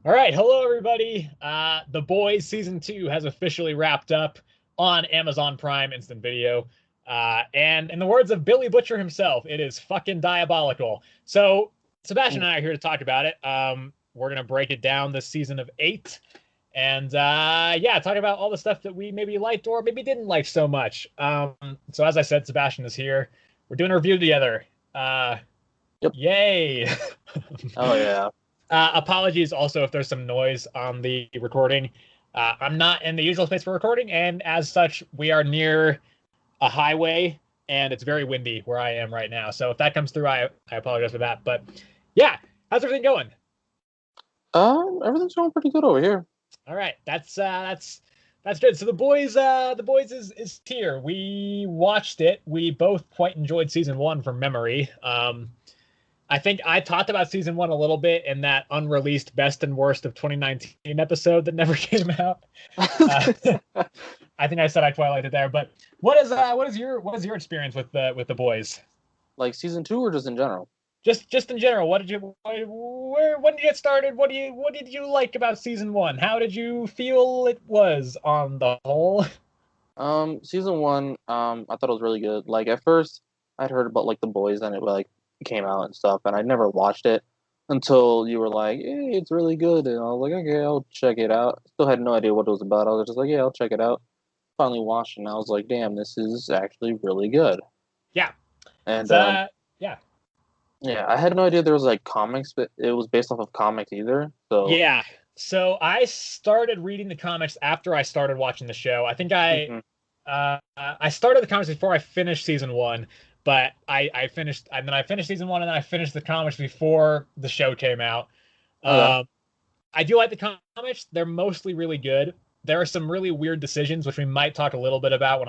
All right, hello everybody. The Boys season 2 has officially wrapped up on Amazon Prime Instant Video. And in the words of Billy Butcher himself, it is fucking diabolical. So Sebastian and I are here to talk about it. We're gonna break it down this season of 8, and yeah, talk about all the stuff that we maybe liked or maybe didn't like so much. So as I said, Sebastian is here. We're doing a review together. Uh, Yep. Yay! Oh yeah. Apologies also if there's some noise on the recording. I'm not in the usual space for recording, and as such, we are near a highway, and it's very windy where I am right now. So if that comes through, I apologize for that. But yeah, how's everything going? Everything's going pretty good over here. All right, that's good. So the boys is here. We watched it. We both quite enjoyed season one from memory. I think I talked about season one a little bit in that unreleased best and worst of 2019 episode that never came out. Uh, I think I said I twilighted there, but what is your experience with the boys? Like season two or just in general? Just in general, what did you where when did you get started? What did you like about season one? How did you feel it was on the whole? Season one, I thought it was really good. Like at first I'd heard about like the boys and it like came out and stuff, and I never watched it until you were like, hey, it's really good, and I was like, okay, I'll check it out. Still had no idea what it was about. I was just like, yeah, I'll check it out. Finally watched it and I was like, damn, this is actually really good. Yeah, it's And yeah. yeah, I had no idea there was like comics, but it was based off of comics either. So Yeah. So I started reading the comics after I started watching the show. I think I mhm. I started the comics before I finished season one, but I finished and then I finished season one and then I finished the comics before the show came out. Okay. Um, I do like the comics. They're mostly really good. There are some really weird decisions, which we might talk a little bit about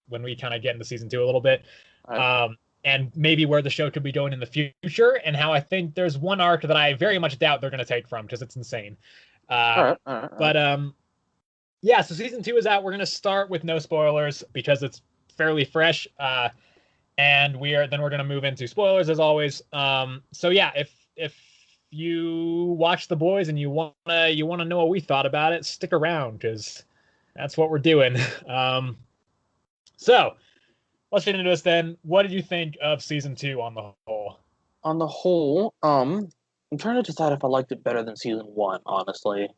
when we kind of get into season two a little bit. All right. And maybe where the show could be going in the future, and how I think there's one arc that I very much doubt they're going to take from because it's insane. All Uh, right. All right. All right. but yeah, so season two is out. We're going to start with no spoilers because it's fairly fresh. And we're going to move into spoilers as always. So yeah, if you watch The Boys and you wanna know what we thought about it, stick around because that's what we're doing. Um, so let's get into this then. What did you think of season two on the whole? On the whole, I'm trying to decide if I liked it better than season one, honestly.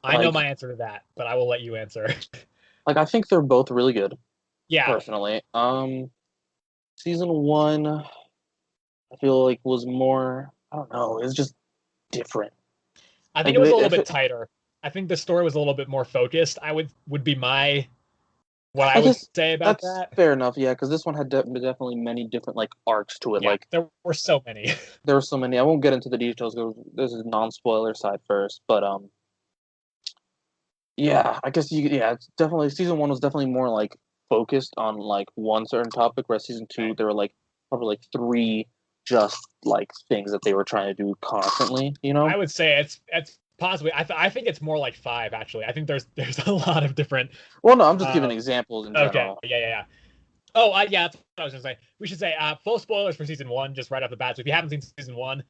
I know Like, my answer to that, but I will let you answer. like I think they're both really good, Yeah, personally. Season one, I feel like was more, I don't know, it's just different. I think Like it was a little if bit it, tighter. I think the story was a little bit more focused. I would be my what I I would guess say about that's that. fair enough, yeah, because this one had definitely many different like arcs to it. Yeah, Like there were so many. there were so many. I won't get into the details because this is non-spoiler side first, but yeah, I guess yeah, it's definitely season one was definitely more like focused on like one certain topic, whereas season two Right. there were like probably like three just like things that they were trying to do constantly, you know? I would say it's possibly. I think it's more like five actually. I think there's a lot of different. Well, no, I'm just giving Uh, examples in okay, general. yeah. Oh, yeah, that's what I was gonna say. We should say full spoilers for season one just right off the bat. So if you haven't seen season one,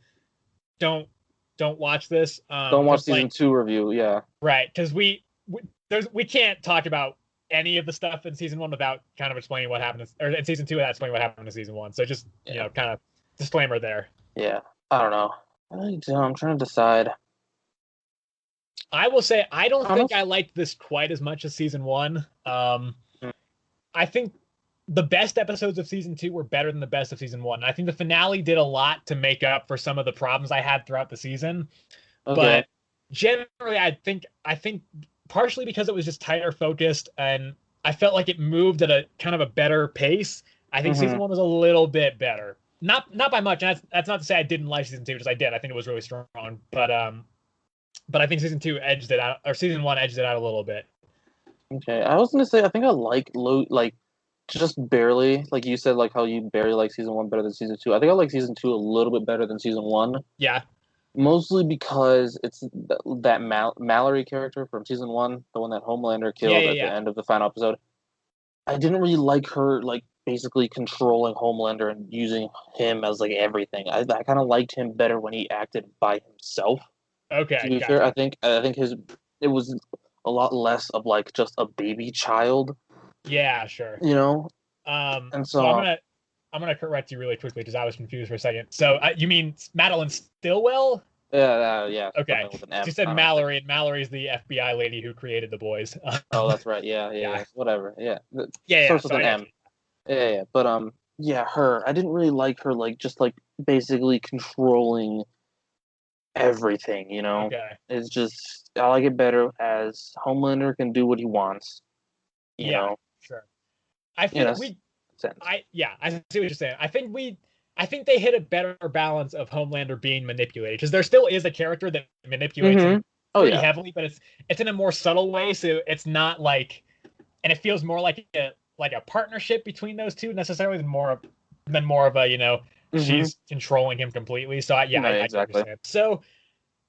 don't don't watch this. Don't watch Because season like two review, yeah. right, because we can't talk about any of the stuff in season one without kind of explaining what happened, or in season two without explaining what happened in season one. So just Yeah. kind of disclaimer there. Yeah. I don't know. I'm trying to decide. I will say I don't think I Honest? liked this quite as much as season one. Mm, I think the best episodes of season two were better than the best of season one. I think the finale did a lot to make up for some of the problems I had throughout the season. okay. But generally, I think partially because it was just tighter focused and I felt like it moved at a kind of a better pace. I think season Mm-hmm. one was a little bit better. Not by much. And that's not to say I didn't like season two, because I did. I think it was really strong. But I think season two edged it out, or season one edged it out a little bit. Okay. I was gonna say I think I like low like just barely, like you said, like how you barely like season one better than season two. I think I like season two a little bit better than season one, Yeah, mostly because it's that Mallory character from season one, the one that Homelander yeah, killed yeah, at the yeah. end of the final episode. I didn't really like her like basically controlling Homelander and using him as like everything. I kind of liked him better when he acted by himself. To Okay, be fair, gotcha. I think it was a lot less of like just a baby child, Yeah, sure. you know, and So so I'm gonna correct you really quickly because I was confused for a second. So you mean Madeline Stillwell? yeah, Okay, something with an she M. said I don't know. Mallory, and Mallory's the FBI lady who created the boys. Oh, that's right. Yeah, yeah, Yeah, yeah. Whatever. Yeah, it yeah. starts with So an I got M. you. Yeah. But yeah, her. I didn't really like her, like just like basically controlling everything. Okay, It's just I like it better as Homelander can do what he wants. You yeah, know, sure. I in feel a we sense. I see what you're saying. I think they hit a better balance of Homelander being manipulated because there still is a character that manipulates Mm-hmm. him Oh pretty yeah. heavily, but it's in a more subtle way. So it's not like, and it feels more like a partnership between those two necessarily than more of a Mm-hmm. she's controlling him completely. So No, yeah, I get what you're exactly. saying. So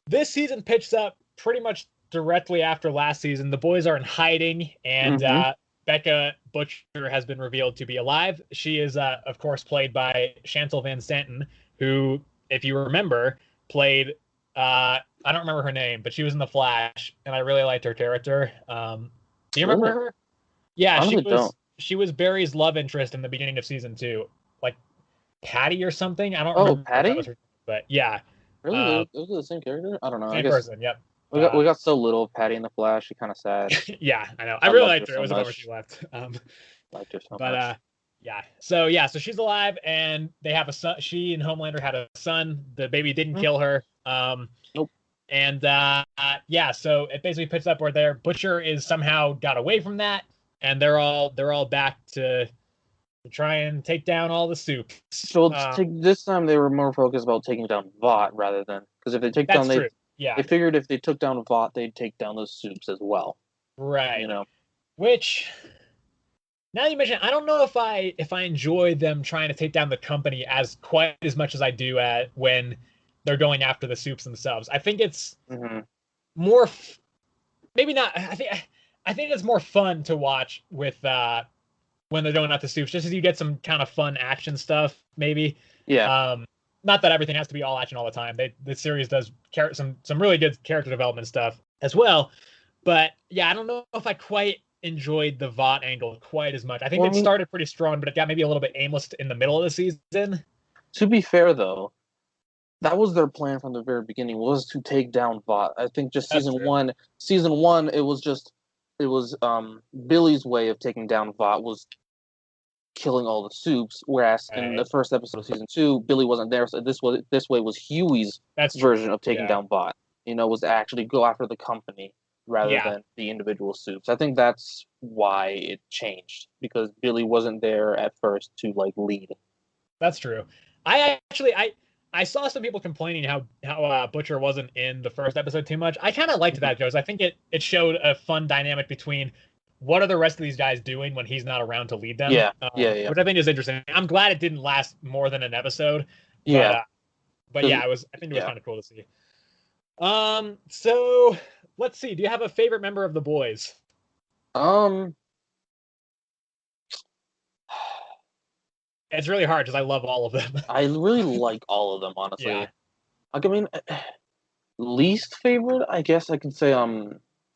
this season picks up pretty much directly after last season. The boys are in hiding, and Mm-hmm. Becca Butcher has been revealed to be alive. She is, of course, played by Chantal Van Santen, who, if you remember, played. I don't remember her name, but she was in The Flash, and I really liked her character. Do you remember Really? her? Yeah, Honestly, don't. she was Barry's love interest in the beginning of season two, like Patty or something. I don't Oh, remember if that was Patty? her, but yeah, Really? uh, Those are the same character? I don't know. I same guess person. Yep. we got so little of Patty in the Flash. She's kind of sad. Yeah, I know. I I really loved her liked her. It so was a bummer she much. left. Liked her so But much. yeah. So she's alive, and they have a son. She and Homelander had a son. The baby didn't Hmm. kill her. Nope. And yeah. So it basically picks up where their Butcher is somehow got away from that, and they're all back to try and take down all the soups. So this time they were more focused about taking down Vought rather than because if they take down That's true. they Yeah. figured if they took down Vought they'd take down those soups as well. You Right. know. Which now you mention, I don't know if I enjoy them trying to take down the company as quite as much as I do at when they're going after the soups themselves. I think it's Hmm. more maybe not. I think it's more fun to watch with when they're going after soups, just as you get some kind of fun action stuff. Maybe Yeah. um, not that everything has to be all action all the time. The series does some really good character development stuff as well. But yeah, I don't know if I quite enjoyed the Vought angle quite as much. I think Well, I it mean, started pretty strong, but it got maybe a little bit aimless in the middle of the season. to be fair though, that was their plan from the very beginning was to take down Vought. I think just That's true. season one, it was Billy's way of taking down Vought was killing all the soups, whereas in the Right. first episode of season two, Billy wasn't there, so this way was Huey's That's true. version of taking Yeah. down Vought. Was to actually go after the company rather Yeah, than the individual soups. I think that's why it changed because Billy wasn't there at first to like lead. that's true. I saw some people complaining how Butcher wasn't in the first episode too much. I kind of liked Mhm. that, Joe's. I think it showed a fun dynamic between what are the rest of these guys doing when he's not around to lead them, Yeah, yeah, yeah, which I think is interesting. I'm glad it didn't last more than an episode, yeah. but Because yeah, I think it was yeah, kind of cool to see. So let's see. Do you have a favorite member of the boys? um, It's really hard because I love all of them. I really like all of them Yeah, honestly. Like I mean, least favorite, I guess I could say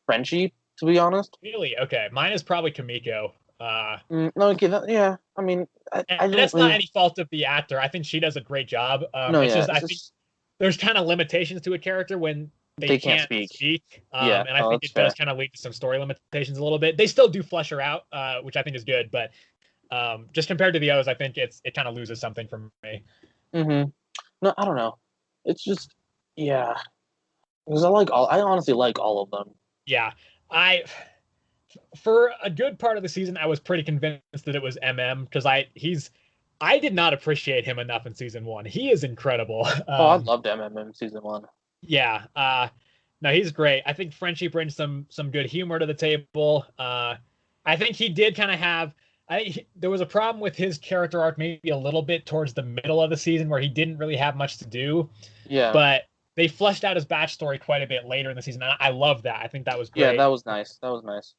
Frenchie. To be honest. really. Okay, mine is probably Kamiko. No, okay, yeah. I mean, I And don't that's not really. any fault of the actor. I think she does a great job. No, It's yeah, just it's I think just there's kind of limitations to a character when they they can't can't speak. speak, Yeah, and I oh, think that's it does fair. kind of lead to some story limitations a little bit. They still do flesh her out, which I think is good, but just compared to the others, I think it kind of loses something for me. Mm-hmm. No, I don't know. It's just, yeah, because I honestly like all of them. Yeah, I for a good part of the season, I was pretty convinced that it was MM because I did not appreciate him enough in season one. He is incredible. Oh, I loved MMM season one. Yeah. No, he's great. I think Frenchie brings some good humor to the table. I think he did kind of have. There was a problem with his character arc maybe a little bit towards the middle of the season where he didn't really have much to do, Yeah, but they fleshed out his backstory quite a bit later in the season. And I love that. I think that was yeah, that great. was nice. That was nice.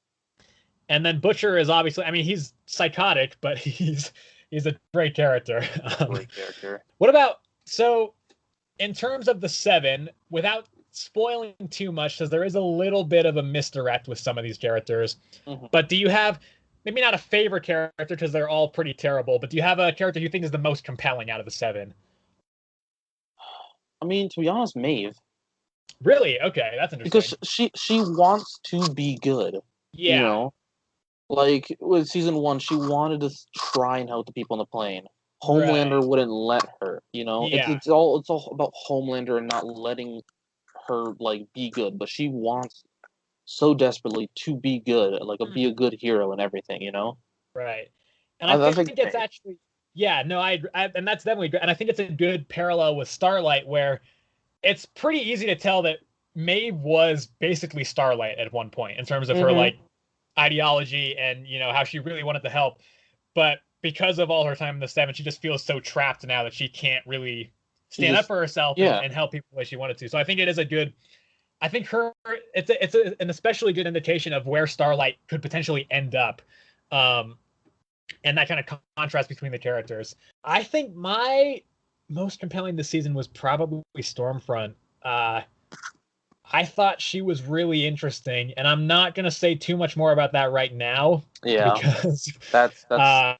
And then Butcher is obviously, I mean, he's psychotic, but he's a great character. Great character. What about so in terms of the seven, without spoiling too much because there is a little bit of a misdirect with some of these characters. Mhm. But do you have maybe not a favorite character because they're all pretty terrible, but do you have a character you think is the most compelling out of the 7? I mean, to be honest, Maeve, Really? Okay, that's because interesting. she wants to be good. You Yeah. know, like with season 1, she wanted to try and help the people on the plane. Right. Homelander wouldn't let her. You know, Yeah. it's all about Homelander and not letting her like be good, but she wants so desperately to be good, like be a good hero and everything. You know, Right. And I I think think it's actually, yeah, no, and that's definitely good. And I think it's a good parallel with Starlight, where it's pretty easy to tell that Maeve was basically Starlight at one point in terms of her hmm like ideology and how she really wanted to help. But because of all her time in the 7, she just feels so trapped now that she can't really she stand up just for herself yeah, and help people the way she wanted to. So I think it is a good. I think an especially good indication of where Starlight could potentially end up. Um, and that kind of contrast between the characters. I think my most compelling this season was probably Stormfront. Uh, I thought she was really interesting, and I'm not going to say too much more about that right now yeah. because That's uh,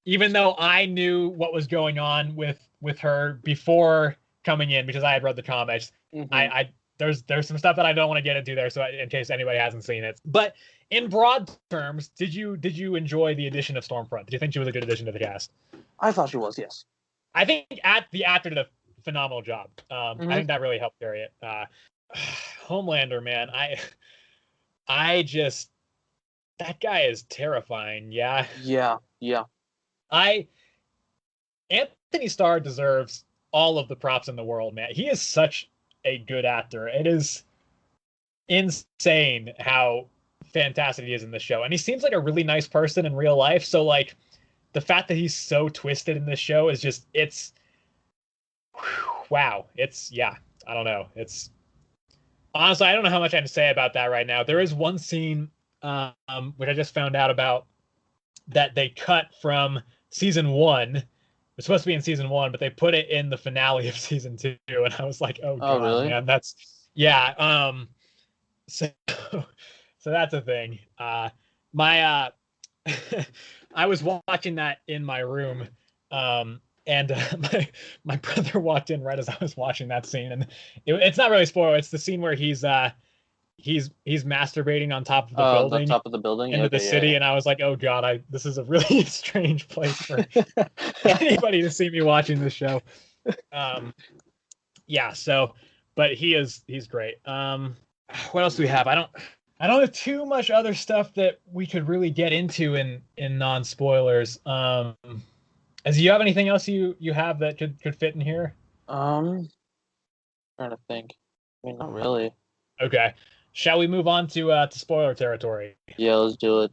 even though I knew what was going on with her before coming in because I had read the comics, hmm I there's some stuff that I don't want to get into there, so in case anybody hasn't seen it. But in broad terms, did you enjoy the addition of Stormfront? Did you think she was a good addition to the cast? I thought she was, yes. I think the actor did a phenomenal job. I hmm think that really helped carry it. Homelander, man, I just that guy is terrifying. Yeah, Yeah, yeah. I Anthony Starr deserves all of the props in the world, man. He is such a good actor. It is insane how fantastic he is in this show. And he seems like a really nice person in real life. So like the fact that he's so twisted in this show is just it's wow. It's yeah, I don't know. It's honestly I don't know how much I can say about that right now. There is one scene which I just found out about that they cut from season 1. It's supposed to be in season 1, but they put it in the finale of season 2, and I was like, "Oh Oh, God, really? man, that's yeah." So so that's a thing. My I was watching that in my room, and my brother walked in right as I was watching that scene, and it's not really spoiler. It's the scene where he's masturbating on top of the The building top of the building? into the Okay, city, and I was like, oh God, I this is a really strange place for anybody to see me watching this show. Um, yeah, so but he's great. What else do we have? I don't have too much other stuff that we could really get into in non spoilers. As you have anything else you have that could fit in here? um, trying to think. I mean, not really. Okay, shall we move on to spoiler territory? Yeah, let's do it.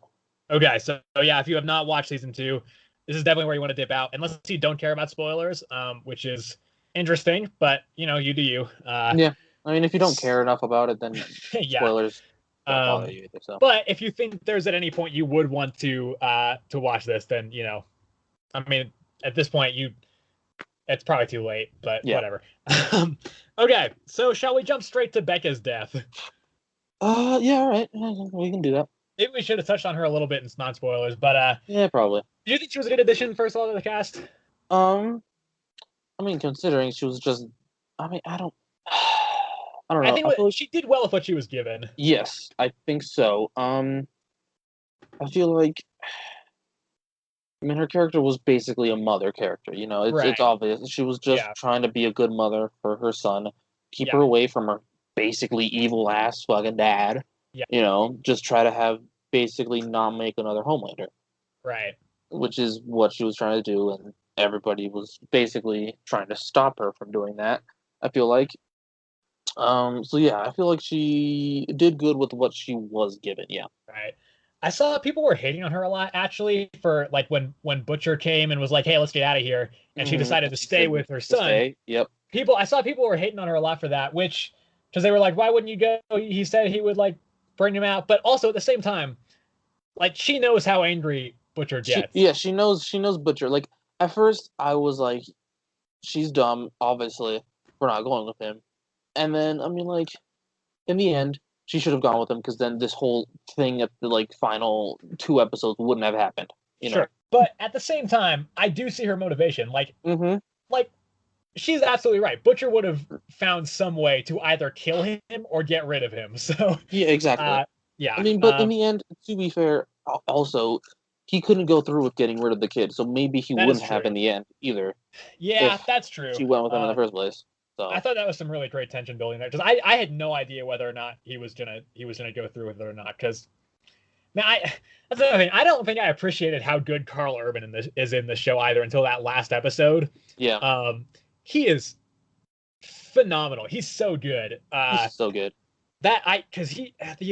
Okay, so yeah, if you have not watched season 2, this is definitely where you want to dip out, unless you don't care about spoilers, which is interesting, but you do you. Yeah. I mean, if you don't care enough about it, then Yeah. spoilers don't bother Um, you either, so. but if you think there's at any point you would want to watch this, then I mean, at this point it's probably too late, but Yeah. whatever. Okay, so shall we jump straight to Becca's death? Yeah, all right. We can do that. Maybe we should have touched on her a little bit in non spoilers, but Yeah, probably. do you think she was a good addition first of all to the cast? Um, I mean, considering she was just, I mean, I don't I know. think I feel like, she did well with what she was given. yes, I think so. I feel like, I mean, her character was basically a mother character. You know, it's Right. obvious she was just Yeah. trying to be a good mother for her son, keep her Yeah. away from her basically evil ass fucking dad. Yeah. You know, just try to have basically not make another Homelander, Right. which is what she was trying to do, and everybody was basically trying to stop her from doing that. I feel like. So yeah, I feel like she did good with what she was given. Yeah. Right. I saw people were hating on her a lot actually for like when Butcher came and was like, "Hey, let's get out of here," and she decided And to she stay said with her to son. stay. Yep. I saw people were hating on her a lot for that, which because they were like, "Why wouldn't you go?" He said he would like bring him out, but also at the same time, like she knows how angry Butcher gets. She knows Butcher. Like at first I was like, she's dumb, obviously, for not going with him. And then, I mean, like, in the end, she should have gone with him because then this whole thing at the like final 2 episodes wouldn't have happened. You know. Sure. But at the same time, I do see her motivation. Mm-hmm. Like she's absolutely right. Butcher would have found some way to either kill him or get rid of him. So, Yeah, exactly. uh, yeah, I mean, but in the end, to be fair, also he couldn't go through with getting rid of the kid, so maybe he that is wouldn't have true. in the end either Yeah, if that's true. she went with him in the first place. I So thought that was some really great tension building there because I had no idea whether or not he was gonna go through with it or not. Because man, that's another thing. I don't think I appreciated how good Carl Urban is in the show either until that last episode. yeah, Um, he is phenomenal. He's so good. he's so good. That I because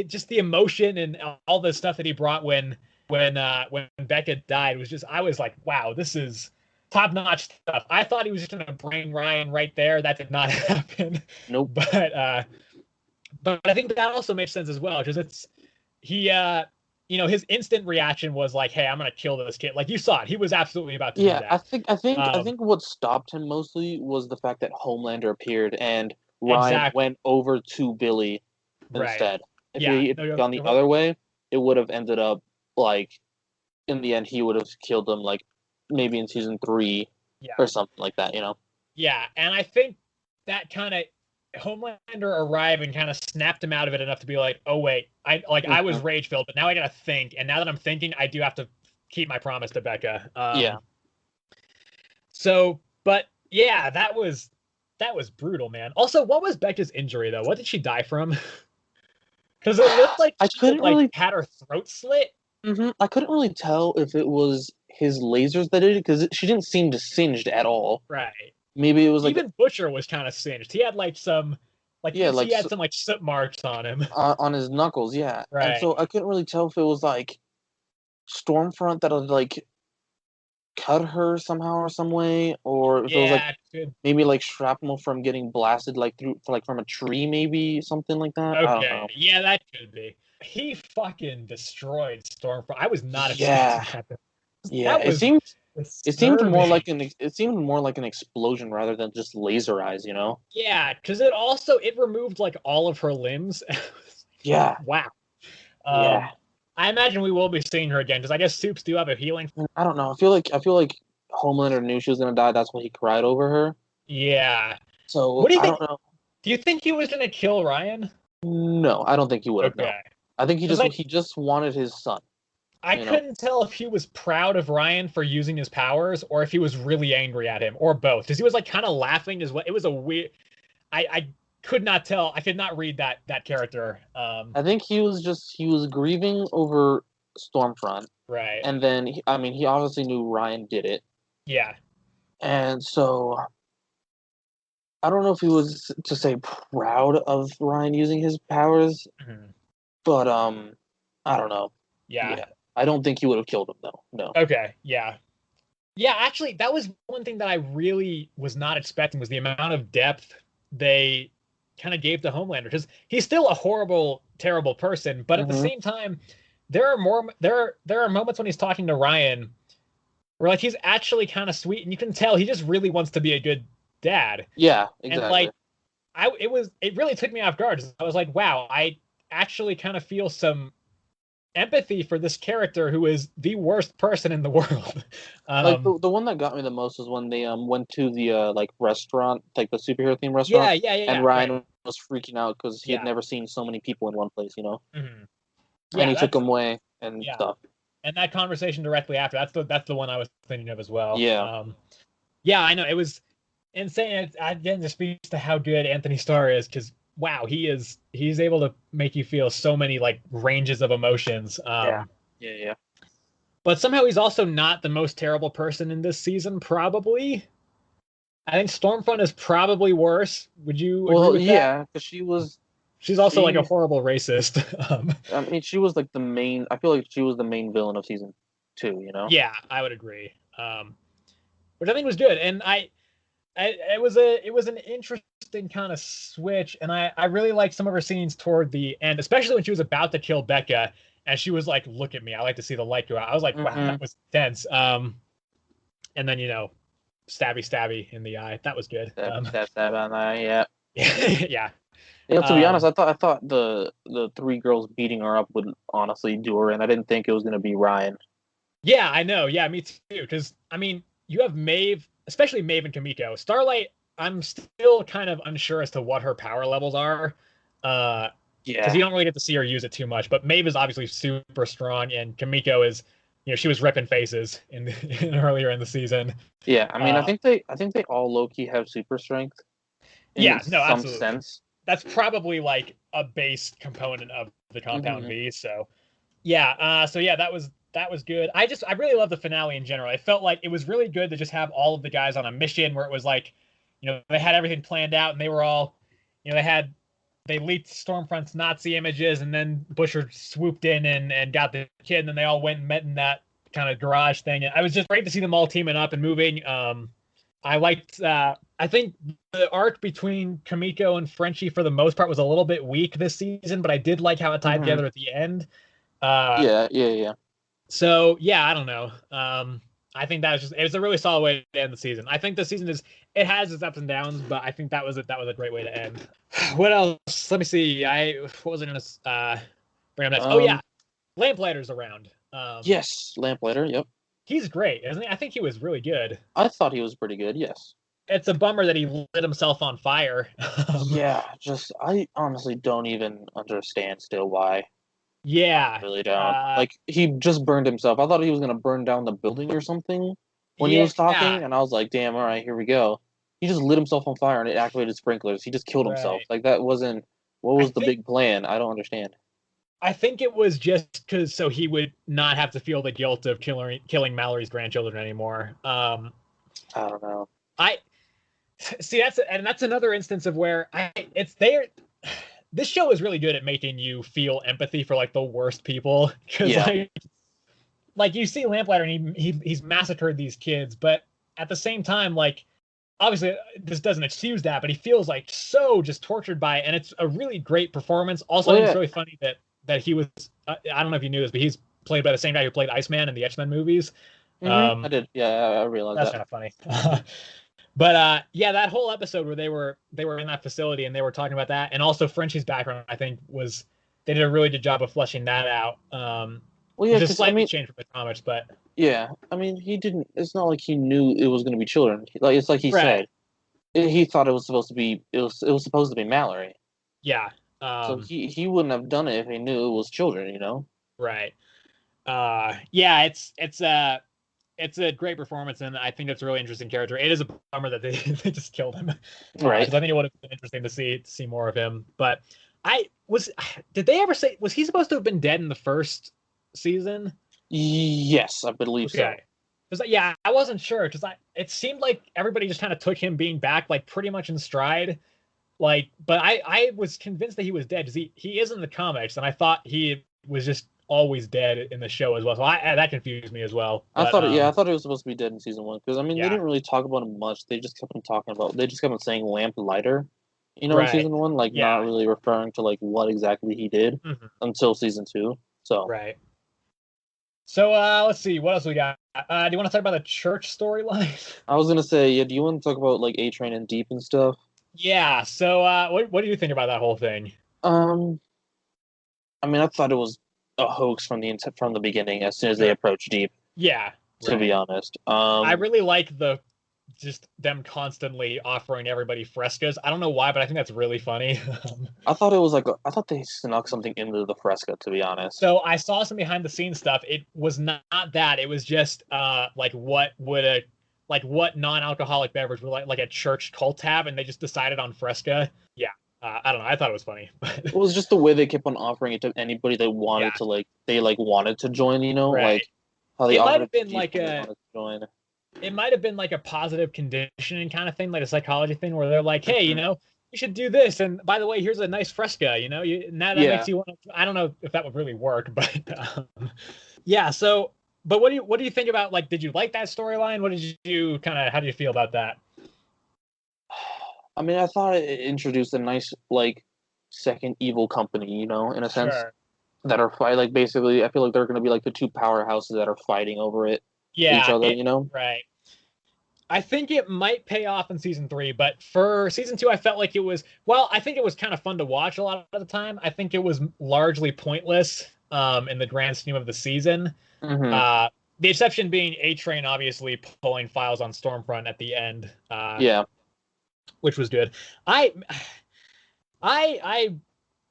just the emotion and all the stuff that he brought when Becca died was just I was like, wow, this is top notch stuff. I thought he was just gonna bring Ryan right there. That did not happen. Nope. But I think that also makes sense as well because it's he his instant reaction was like, hey, I'm gonna kill this kid. Like you saw it, he was absolutely about to do Yeah, that. I think what stopped him mostly was the fact that Homelander appeared and Ryan Exactly. went over to Billy Right. instead. If Yeah. he had No, gone the other way, it would have ended up like in the end he would have killed him like maybe in season 3 yeah. or something like that, you know? Yeah, and I think that kind of Homelander arrived and kind of snapped him out of it enough to be like, oh wait, I was Mhm. rage filled, but now I gotta think, and now that I'm thinking, I do have to keep my promise to Becca. Yeah. So, but yeah, that was brutal, man. Also, what was Becca's injury though? What did she die from? Because it looked like I she had couldn't really had her throat slit. I couldn't really tell if it was his lasers that did it because she didn't seem to singed at all. Right. Maybe it was like Even Butcher was kind of singed. He had you yeah, could see like he had some like soot marks on him. on his knuckles, yeah. And Right. so I couldn't really tell if it was like Stormfront that had like cut her somehow or some way, or if it was like Yeah, good. maybe like shrapnel from getting blasted like through like from a tree, maybe something like that. I don't Okay, know. yeah, that could be. He fucking destroyed Stormfront. I was not expecting Yeah, that. yeah. That was It seemed more disturbing. like it seemed more like an explosion rather than just laser eyes, you know? Yeah, because it removed like all of her limbs. Yeah, Wow. yeah. I imagine we will be seeing her again because I guess soups do have a healing. I don't know. I feel like Homelander knew she was gonna die. That's why he cried over her. Yeah. What So do you I think? don't know. Do you think he was gonna kill Ryan? No, I don't think he would have. No, Okay. I think Because he just wanted his son. I You know. couldn't tell if he was proud of Ryan for using his powers or if he was really angry at him or both. Because he was like kind of laughing as well. It was a weird. I could not tell. I could not read that character. I think he was grieving over Stormfront, Right. and then I mean he obviously knew Ryan did it, Yeah. and so I don't know if he was to say proud of Ryan using his powers, Mhm. but I don't know. Yeah. Yeah, I don't think he would have killed him though. No. Okay. Yeah. Yeah. Actually, that was one thing that I really was not expecting was the amount of depth they kind of gave to Homelander because he's still a horrible, terrible person, but at the Hmm. same time, there are moments when he's talking to Ryan where like he's actually kind of sweet and you can tell he just really wants to be a good dad. Yeah, And exactly. like it really took me off guard. I was like, wow, I actually kind of feel some empathy for this character who is the worst person in the world. Like the one that got me the most was when they went to the like restaurant, like the superhero themed restaurant, and Right. Ryan was freaking out because he had Yeah. never seen so many people in one place, you know. Hmm. And Yeah, he took that's him away and yeah. stuff. And that conversation directly after, that's the one I was thinking of as well. Yeah, Yeah, I know it was insane. Again, just speaks to how good Anthony Starr is because wow, he's able to make you feel so many like ranges of emotions. yeah, yeah. But somehow he's also not the most terrible person in this season. Probably, I think Stormfront is probably worse. Would you agree Well, with that? yeah, because She's also like a she, horrible racist. I mean, she was like the main. I feel like she was the main villain of season 2. You know. Yeah, I would agree. Which I think was good, and it was an interesting kind of switch, and I really liked some of her scenes toward the end, especially when she was about to kill Becca, and she was like, "Look at me, I like to see the light go out." I was like, "Wow, Hmm. that was tense." And then stabby stabby in the eye. That was good. That on that. Yeah. Yeah. You know, to be honest, Um, I thought the three girls beating her up would honestly do her in. I didn't think it was gonna be Ryan. yeah, I know. Yeah, me too. Because I mean, you have Maeve, especially Maeve and Kamiko. Starlight, I'm still kind of unsure as to what her power levels are. Because Yeah, you don't really get to see her use it too much. But Maeve is obviously super strong, and Kamiko is, she was ripping faces earlier in the season. yeah. I mean, Uh, I think they all low key have super strength in yeah, no, some absolutely. sense. That's probably like a base component of the Compound Hmm. V. So yeah, yeah, that was good. I really love the finale in general. It felt like it was really good to just have all of the guys on a mission where it was like, they had everything planned out and they were all, they leaked Stormfront's Nazi images and then Busher swooped in and got the kid and then they all went and met in that kind of garage thing. And I was just great to see them all teaming up and moving. I liked I think the arc between Kamiko and Frenchie for the most part was a little bit weak this season, but I did like how it tied Hmm. together at the end. Uh, Yeah, yeah, yeah. so yeah, I don't know. I think it was a really solid way to end the season. I think the season it has its ups and downs, but I think that was it. That was a great way to end. What else? Let me see. What was I gonna bring up next? Oh Um, yeah, Lamplighter's around. yes, Lamplighter. Yep. He's great, isn't he? I think he was really good. I thought he was pretty good. Yes. It's a bummer that he lit himself on fire. Yeah, just I honestly don't even understand still why. I Yeah. really don't. Uh, Like he just burned himself. I thought he was gonna burn down the building or something when he was yeah. talking, and I was like, damn, all right, here we go. He just lit himself on fire and it activated sprinklers. He just killed himself. Right. Like that wasn't what I was the think big plan? I don't understand. I think it was just because so he would not have to feel the guilt of killing Mallory's grandchildren anymore. I don't know. I see that's another instance of where I it's there. This show is really good at making you feel empathy for like the worst people because Yeah. like you see Lamplighter and he's massacred these kids, but at the same time like obviously this doesn't excuse that, but he feels like so just tortured by it, and it's a really great performance. Also, I Well, think it's yeah. really funny that he was. I don't know if you knew this, but he's played by the same guy who played Iceman in the X Men movies. I Um, did. Yeah, I realized that's that. kind of funny. But yeah, that whole episode where they were in that facility and they were talking about that, and also Frenchie's background, I think was they did a really good job of fleshing that out. Well, yeah, Which is because I slightly mean, changed from the comics, but yeah, I mean, he didn't. It's not like he knew it was gonna be children. Like it's like he right, said. He thought it was supposed to be. It was supposed to be Mallory. yeah, So he wouldn't have done it if he knew it was children, you know? right. Yeah, it's a great performance, and I think it's a really interesting character. It is a bummer that they, they just killed him, Right. because I think it would have been interesting to see more of him. But I was, did they ever say was he supposed to have been dead in the first season? Yes, I believe so. Okay, because yeah, I wasn't sure because it seemed like everybody just kind of took him being back like pretty much in stride. Like, but I was convinced that he was dead because he is in the comics, and I thought he was just always dead in the show as well. So that confused me as well. But Yeah, I thought it was supposed to be dead in season one because I mean they yeah, didn't really talk about him much. They just kept on talking about. They just kept on saying lamp lighter, you know, in right, season one, like not yeah, really referring to like what exactly he did mhm, until season two. So right. So let's see what else we got. Do you want to talk about the church storyline? I was gonna say, yeah, do you want to talk about like A Train and Deep and stuff? Yeah. So what do you think about that whole thing? Um, I mean, I thought it was a hoax from from the beginning. As soon as they Sure. approached Deep, Yeah. to be Right. honest. I really like the just them constantly offering everybody frescoes. I don't know why, but I think that's really funny. I thought it was like I thought they snuck something into the fresco. To be honest, So I saw some behind the scenes stuff. It was not that. It was just like what non-alcoholic beverage would like a church cult have, and they just decided on Fresca. Yeah. I don't know. I thought it was funny, but it was just the way they kept on offering it to anybody that wanted yeah, to they like wanted to join. You know, right. like how they It might offered have it to been Deep like when they a wanted to join. it might have been like a positive conditioning kind of thing, like a psychology thing, where they're like, hey, Hmm. you should do this, and by the way, here's a nice Fresca. Now that Yeah, makes you want to. I don't know if that would really work, but yeah. So, but what do you think about like? Did you like that storyline? What did you kind of? How do you feel about that? I mean, I thought it introduced a nice like second evil company. You know, in a sense Sure. that are fight like basically. I feel like they're going to be like the two powerhouses that are fighting over each Yeah. other. You know. Right. I think it might pay off in season 3, but for season 2, I felt like it was, well, I think it was kind of fun to watch a lot of the time. I think it was largely pointless in the grand scheme of the season. Mm-hmm. Uh, the exception being A Train obviously pulling files on Stormfront at the end, Yeah. which was good. I I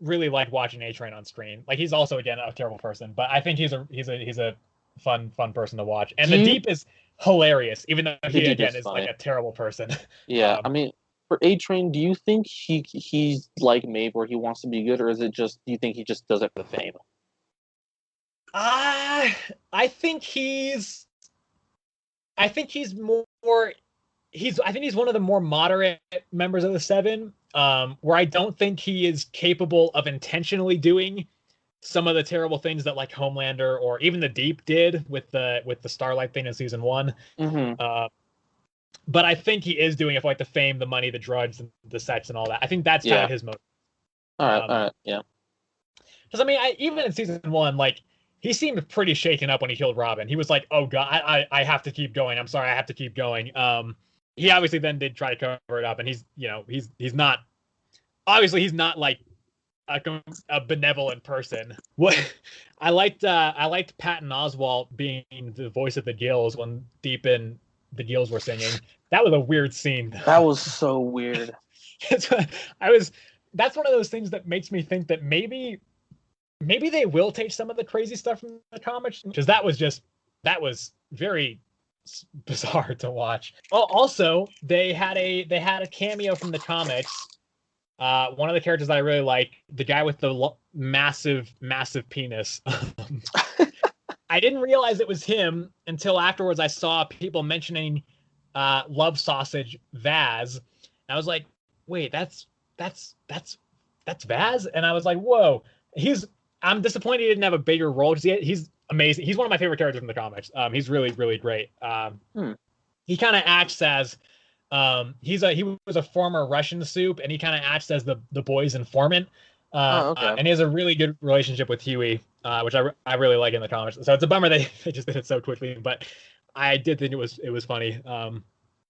really like watching A Train on screen. Like he's also again a terrible person, but I think he's a fun person to watch. And Do the you? Deep is hilarious, even though The he Deep again is is like funny. a terrible person. Yeah. I mean, for A Train, do you think he's like Maeve, where he wants to be good, or is it just? Do you think he just does it for the fame? Uh, I think he's I think he's more I think he's one of the more moderate members of the Seven, where I don't think he is capable of intentionally doing some of the terrible things that like Homelander or even the Deep did with the Starlight thing in season 1. Mm-hmm. Uh, but I think he is doing it for like the fame, the money, the drugs, and the sex, and all that. I think that's kind Yeah. of his motive. All right. All right. Yeah. Because I mean, even in season 1, like he seemed pretty shaken up when he killed Robin. He was like, "Oh God, I have to keep going. I'm sorry, I have to keep going." He obviously then did try to cover it up, and he's not obviously he's not like a, a benevolent person. What I liked Patton Oswalt being the voice of the Gills when Deep in the Gills were singing. That was a weird scene. That was so weird. I was. That's one of those things that makes me think that maybe they will take some of the crazy stuff from the comics, because that was very bizarre to watch. Also, they had a cameo from the comics. One of the characters that I really like, the guy with the massive penis. I didn't realize it was him until afterwards. I saw people mentioning Love Sausage Vaz. And I was like, wait, that's Vaz, and I was like, whoa. I'm disappointed he didn't have a bigger role because he's amazing. He's one of my favorite characters in the comics. He's really great. He kind of acts as he was a former Russian soup, and he kind of acts as the boy's informant. Okay. And he has a really good relationship with Huey, which I really like in the comics. So it's a bummer they just did it so quickly, but I did think it was funny.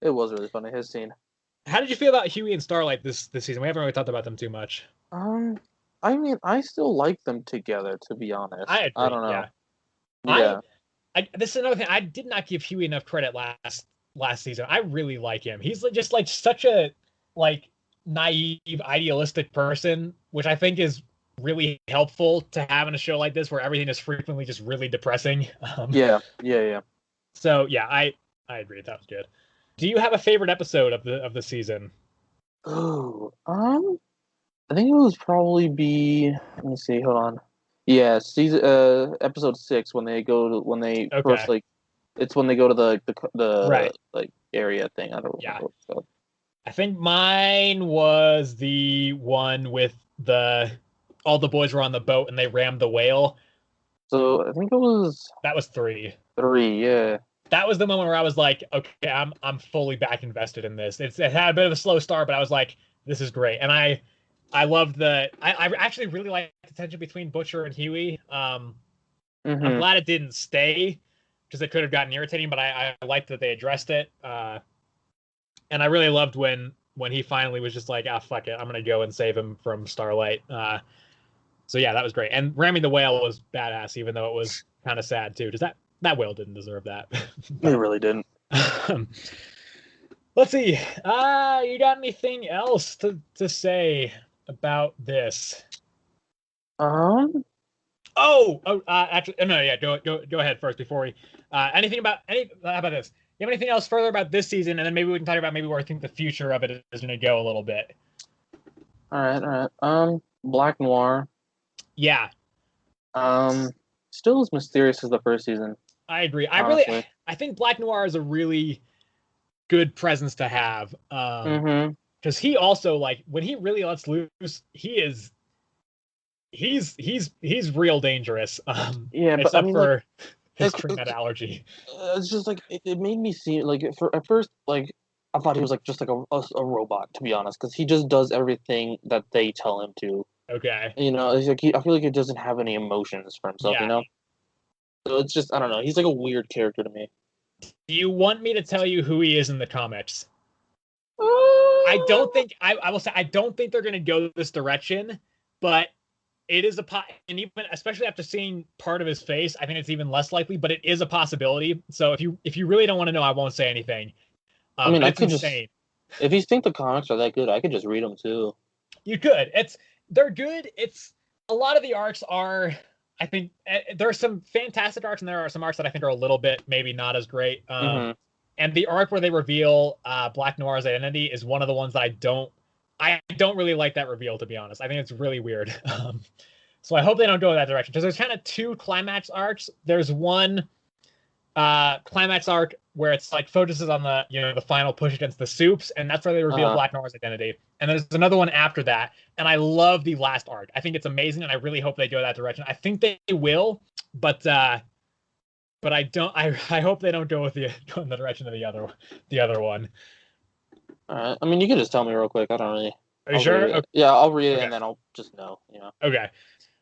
It was really funny, his scene. How did you feel about Huey and Starlight this season? We haven't really talked about them too much. I mean, I still like them together, to be honest. I I agree. don't know. Yeah. Yeah. This is another thing. I did not give Huey enough credit last season. I really like him. He's just like such a like naive, idealistic person, which I think is really helpful to have in a show like this where everything is frequently just really depressing. Yeah. So yeah, I agree. That was good. Do you have a favorite episode of the season? Oh, I think it was probably be. Let me see. Hold on. Yeah, season episode 6 when they Okay. first like it's when they go to the Right. like area thing. I don't know Yeah. what it's called. I think mine was the one with all the boys were on the boat and they rammed the whale. So I think it was That was 3. 3. Yeah. That was the moment where I was like, okay, I'm fully back invested in this. It had a bit of a slow start, but I was like, this is great. And I loved I actually really liked the tension between Butcher and Huey. I'm glad it didn't stay because it could have gotten irritating, but I liked that they addressed it. And I really loved when he finally was just like, ah, fuck it, I'm gonna go and save him from Starlight. So yeah, that was great. And ramming the whale was badass, even though it was kind of sad too, because that whale didn't deserve that. It really didn't. Let's see. You got anything else to say about this? Actually, no, yeah. Go ahead first before we. How about this? You have anything else further about this season, and then maybe we can talk about maybe where I think the future of it is going to go a little bit. All right. Black Noir. Yeah. Still as mysterious as the first season. I agree. Honestly. I think Black Noir is a really good presence to have. Because he also, like, when he really lets loose, he's real dangerous. Yeah, but except I mean, for his like, tree nut allergy. It's just like it made me see like at first like I thought he was like just like a robot, to be honest, because he just does everything that they tell him to. Okay. You know, it's like I feel like he doesn't have any emotions for himself. Yeah. You know, so it's just I don't know. He's like a weird character to me. Do you want me to tell you who he is in the comics? I Uh, don't think I will say I don't think they're going to go this direction, but it is and even especially after seeing part of his face, I think it's even less likely. But it is a possibility. So if you really don't want to know, I won't say anything. I mean, But I it's could just insane. if you think the comics are that good, I could just read them too. You could. They're good. It's a lot of the arcs are. I think there are some fantastic arcs, and there are some arcs that I think are a little bit maybe not as great. Hmm. And the arc where they reveal Black Noir's identity is one of the ones that I don't really like that reveal, to be honest. I think it's really weird. So I hope they don't go that direction because there's kind of two climax arcs. There's one climax arc where it's like focuses on the final push against the Supes, and that's where they reveal Uh, Black Noir's identity. And there's another one after that, and I love the last arc. I think it's amazing, and I really hope they go that direction. I think they will, but I don't. I hope they don't go in the direction of the other one. all right. I mean, you could just tell me real quick. I don't really. Are you I'll read sure? it. Okay. Yeah, I'll read it Okay. and then I'll just know. You know. Okay.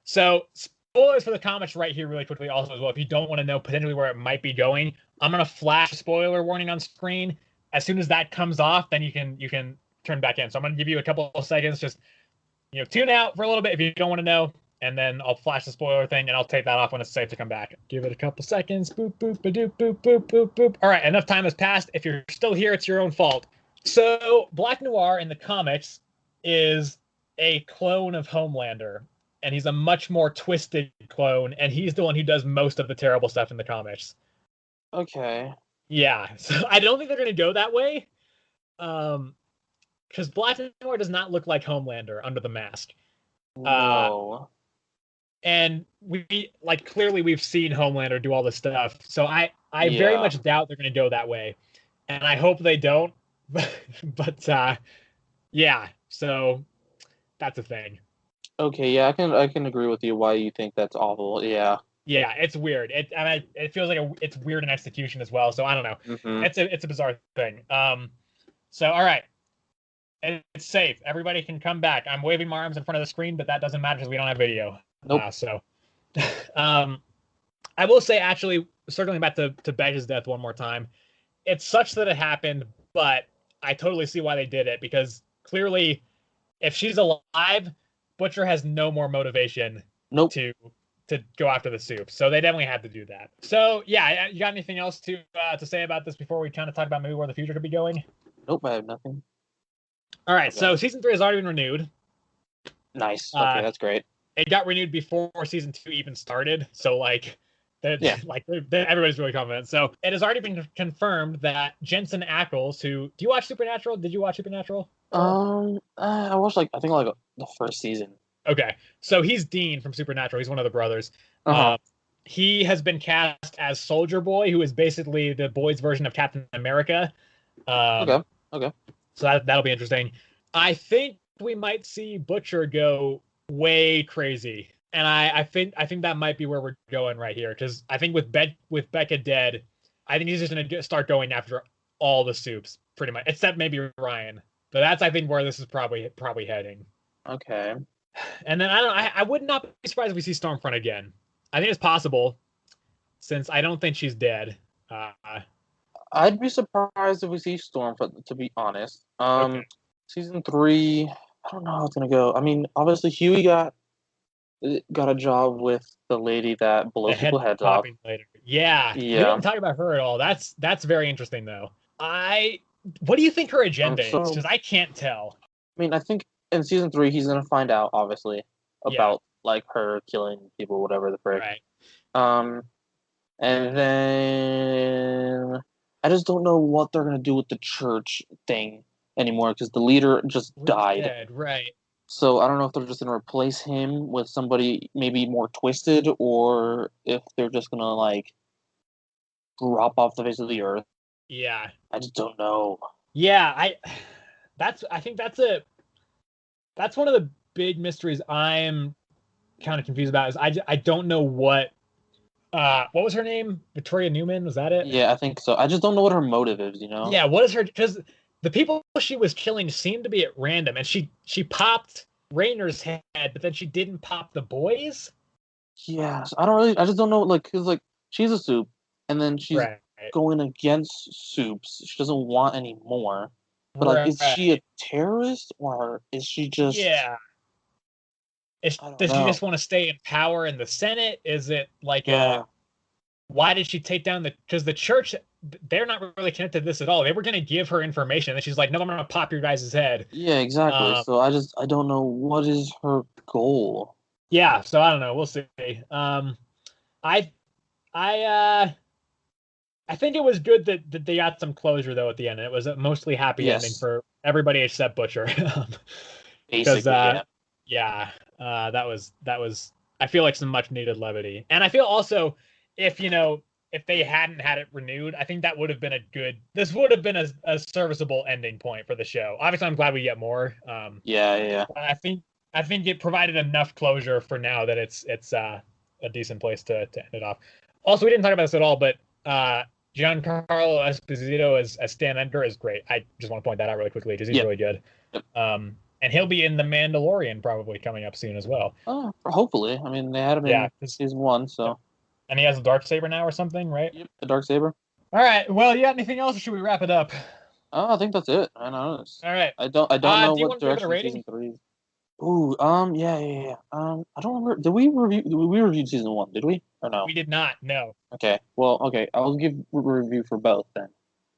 So spoilers for the comics right here, really quickly. Also, as well, if you don't want to know potentially where it might be going, I'm gonna flash a spoiler warning on screen. As soon as that comes off, then you can turn back in. So I'm gonna give you a couple of seconds, just tune out for a little bit if you don't want to know, and then I'll flash the spoiler thing, and I'll take that off when it's safe to come back. Give it a couple seconds. Boop boop ba doop boop boop boop boop. All right, enough time has passed. If you're still here, it's your own fault. So Black Noir in the comics is a clone of Homelander, and he's a much more twisted clone, and he's the one who does most of the terrible stuff in the comics. Okay. Yeah, so I don't think they're going to go that way, because Black Noir does not look like Homelander under the mask. Uh, No. and we like clearly we've seen Homelander do all this stuff, so I very Yeah. much doubt they're going to go that way, and I hope they don't. But yeah, so that's a thing. Okay. Yeah, I can agree with you why you think that's awful. Yeah. Yeah, it's weird. It feels like it's weird in execution as well. So I don't know. Hmm. It's a bizarre thing. So all right, it's safe. Everybody can come back. I'm waving my arms in front of the screen, but that doesn't matter because we don't have video. Nope. So, um, I will say actually, circling back to Bedge's death one more time, it's such that it happened, but I totally see why they did it because clearly, if she's alive, Butcher has no more motivation Nope. to go after the soup. So they definitely had to do that. So yeah, you got anything else to say about this before we kind of talk about maybe where the future could be going? Nope. I have nothing. All right, Okay. so season 3 has already been renewed. Nice. Okay, Uh, that's great. it got renewed before season 2 even started. So like, Yeah. everybody's really confident. So it has already been confirmed that Jensen Ackles, who do you watch Supernatural? Did you watch Supernatural? I watched I think the first season. Okay, so he's Dean from Supernatural. He's one of the brothers. Uh huh. He has been cast as Soldier Boy, who is basically the boys' version of Captain America. Okay. Okay. So that'll be interesting. I think we might see Butcher go way crazy, and I think that might be where we're going right here because I think with Becca dead, I think he's just gonna start going after all the soups pretty much, except maybe Ryan. But that's I think where this is probably heading. Okay. And then I don't I would not be surprised if we see Stormfront again. I think it's possible since I don't think she's dead. Uh, I'd be surprised if we see Storm, to be honest. okay. Season 3, I don't know how it's gonna go. I mean, obviously Huey got a job with the lady that The blows head people's heads off. popping later. Yeah, we Yeah. didn't talk about her at all. That's very interesting though. What do you think her agenda is? So Because I can't tell. I mean, I think in season 3 he's gonna find out, obviously, Yeah, about her killing people, whatever the frick. right. Um, and then I just don't know what they're gonna do with the church thing anymore because the leader just died. Dead, right. So I don't know if they're just gonna replace him with somebody maybe more twisted, or if they're just gonna drop off the face of the earth. Yeah, I just don't know. yeah. I think that's one of the big mysteries I'm kind of confused about. Is I don't know what was her name? Victoria Newman, was that it? Yeah, I think so. I just don't know what her motive is. You know? Yeah, what is her? Because the people she was killing seemed to be at random, and she popped Raynor's head, but then she didn't pop the boys. Yes. I don't really. I just don't know. Cause she's a soup, and then she's Right. going against Soups. She doesn't want any more. But like, is she a Right. terrorist or is she just? Yeah. I don't Does she just know. want to stay in power in the Senate? Is it like a Yeah, why did she take down because the church, they're not really connected to this at all. They were going to give her information and she's like, no, I'm going to pop your guys' head. yeah, exactly. Um, So I don't know what is her goal. yeah, so I don't know. We'll see. I I I think it was good that they got some closure though at the end. It was a mostly happy ending Yes, for everybody except Butcher. Because basically, yeah. yeah, that was I feel like some much needed levity. And I feel also if if they hadn't had it renewed, I think that would have been a good this would have been a serviceable ending point for the show. Obviously I'm glad we get more. Yeah, yeah, yeah. I think it provided enough closure for now that it's a decent place to end it off. Also, we didn't talk about this at all, but Giancarlo Esposito as Stan Ender is great. I just want to point that out really quickly because he's Yep, really good. yep. And he'll be in The Mandalorian probably coming up soon as well. Oh, hopefully. I mean, they had him Yeah, in season one, so and he has a dark saber now or something, right? yep, the dark saber. All right. Well, you got anything else, or should we wrap it up? Oh, I think that's it. I know. All right. I don't know Do you what want to give it a direction rating? season three is. Ooh, yeah, yeah, yeah. I don't remember. We reviewed season one? Did we or no? We did not. No. Okay. Well, okay. I'll give a review for both then,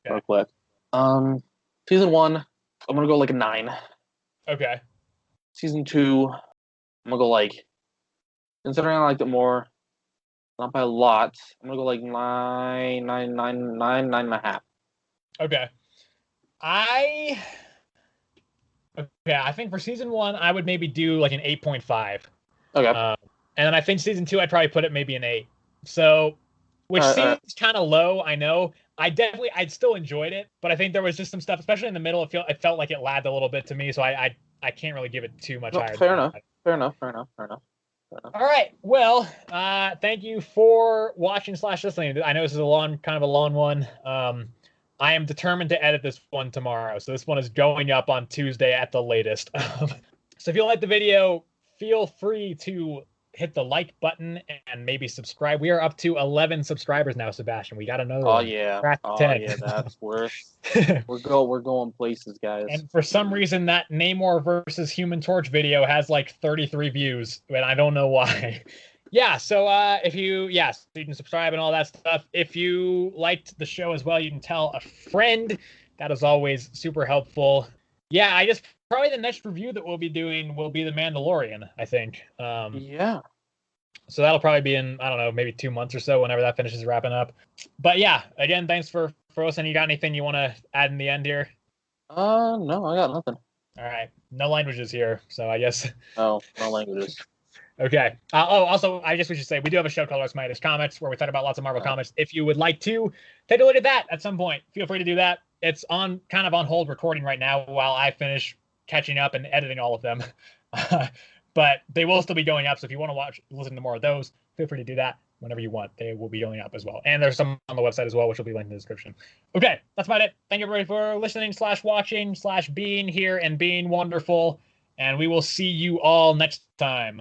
Okay. real quick. Um, season one, I'm gonna go like a 9. Okay. Season two, I'm gonna go like, considering I liked it more, not by a lot. I'm gonna go like 9.5. Okay. I Okay, I think for season one, I would maybe do like an 8.5. Okay. And then I think season two, I'd probably put it maybe an 8. So, which All right. seems kind of low, I know. I'd still enjoyed it, but I think there was just some stuff, especially in the middle. It felt like it lagged a little bit to me, so I can't really give it too much No, higher fair than enough. that. Fair enough. Fair enough. Fair enough. Fair enough. All right. Well, thank you for watching slash listening. I know this is kind of a long one. I am determined to edit this one tomorrow, so this one is going up on Tuesday at the latest. So if you like the video, feel free to hit the like button and maybe subscribe. We are up to 11 subscribers now, Sebastian. We got another Oh one. yeah. We're at Oh 10. yeah. That's we're going places, guys. And for some reason, that Namor versus Human Torch video has like 33 views, and I don't know why. Yeah, so so you can subscribe and all that stuff. If you liked the show as well, you can tell a friend. That is always super helpful. Yeah, I just probably the next review that we'll be doing will be The Mandalorian, I think. Yeah. So that'll probably be in, I don't know, maybe 2 months or so whenever that finishes wrapping up. But yeah, again, thanks for listening. You got anything you want to add in the end here? No, I got nothing. All right. No languages here, so I guess. No, no languages. Okay. Also, I guess we should say we do have a show called Our Smitis Comics where we talk about lots of Marvel comics. If you would like to take a look at that at some point, feel free to do that. It's on kind of on hold recording right now while I finish catching up and editing all of them. But they will still be going up. So if you want to listen to more of those, feel free to do that whenever you want. They will be going up as well. And there's some on the website as well, which will be linked in the description. Okay, that's about it. Thank you everybody for listening / watching / being here and being wonderful. And we will see you all next time.